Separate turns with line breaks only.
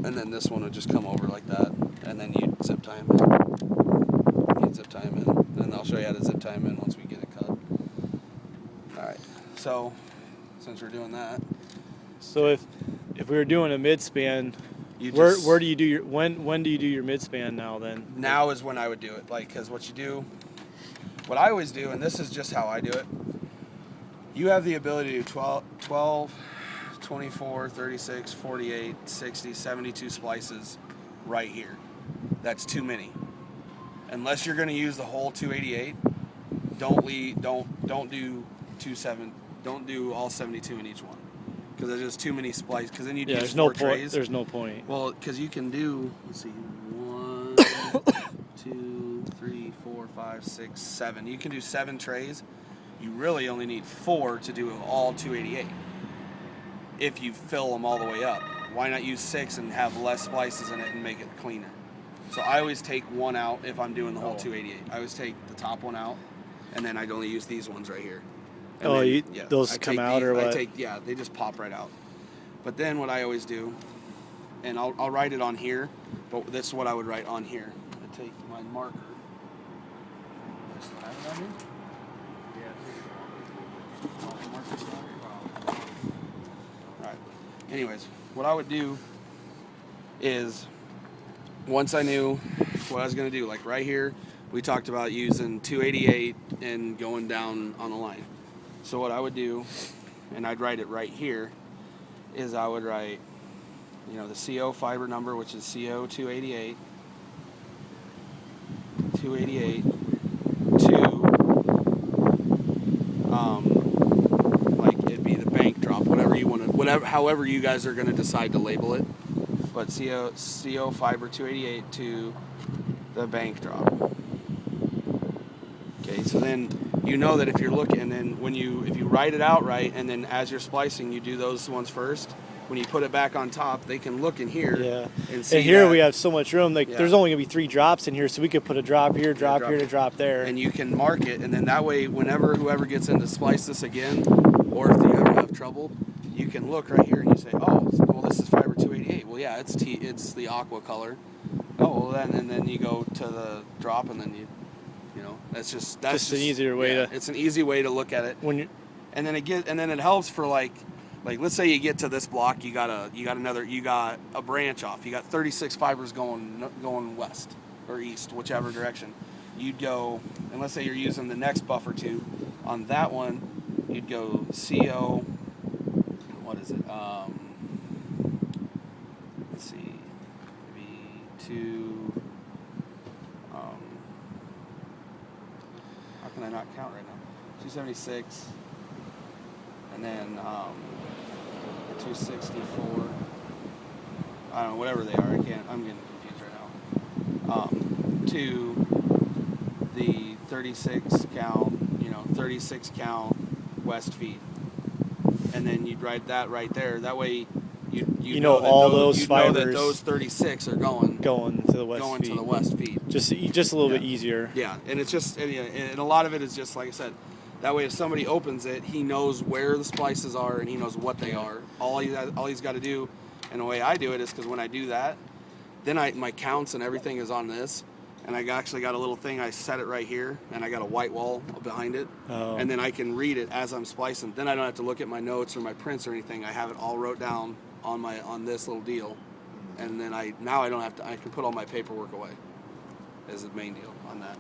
and then this one would just come over like that, and then you'd zip tie them in. You'd zip tie them in, and I'll show you how to zip tie them in once we get it cut. All right. So, since we're doing that,
so if we were doing a mid span, where do you do your when do you do your mid span now? Then
now is when I would do it, like, because what I always do, and this is just how I do it. You have the ability to do 12, 24, 36, 48, 60, 72 splices right here. That's too many. Unless you're going to use the whole 288, don't do 27. Don't do all 72 in each one, because there's just too many splices. Because then you use
there's
4
no
trays.
point. There's no point.
Well, because you can do, let's see, 1, 2, 3, 4, 5, 6, 7. You can do 7 trays. You really only need 4 to do all 288. If you fill them all the way up, why not use 6 and have less splices in it and make it cleaner? So I always take one out if I'm doing the whole 288. I always take the top one out, and then I'd only use these ones right here. And
those come out or what?
They just pop right out. But then what I always do, and I'll write it on here, but this is what I would write on here. I take my marker. I have it on here? Alright. Anyways, what I would do is, once I knew what I was going to do, like right here, we talked about using 288 and going down on the line. So what I would do, and I'd write it right here, is I would write, the CO fiber number, which is CO 288, 288, like it'd be the bank drop, however you guys are going to decide to label it, but CO fiber 288 to the bank drop. Okay, so then you know that if you're looking, and then if you write it out right, and then as you're splicing, you do those ones first. When you put it back on top, they can look in here and see.
And here
that
we have so much room. There's only gonna be 3 drops in here, so we could put a drop here, drop here, and a drop there.
And you can mark it, and then that way, whoever gets in to splice this again, or if you ever have trouble, you can look right here and you say, oh, well, this is fiber 288. Well, yeah, it's the aqua color. Oh, well, and then you go to the drop, and then that's just
an easier way to.
It's an easy way to look at it. And then it helps for like let's say you get to this block, you got a branch off. You got 36 fibers going west or east, whichever direction. You'd go, and let's say you're using the next buffer tube on that one, you'd go CO. What is it? Let's see, maybe 2. How can I not count right now? 276, and then 264. I don't know, whatever they are. I'm getting confused right now. To the 36 count, 36 count west feet, and then you'd write that right there. That way, you know all those fibers. Know that those 36 are going
to the west.
To the west feet.
Just a little bit easier.
Yeah, and it's just and a lot of it is just like I said. That way, if somebody opens it, he knows where the splices are and he knows what they are. All he's got to do, and the way I do it is because when I do that, then my counts and everything is on this, and I actually got a little thing. I set it right here, and I got a white wall behind it, and then I can read it as I'm splicing. Then I don't have to look at my notes or my prints or anything. I have it all wrote down on this little deal, and then I don't have to. I can put all my paperwork away. Is the main deal on that.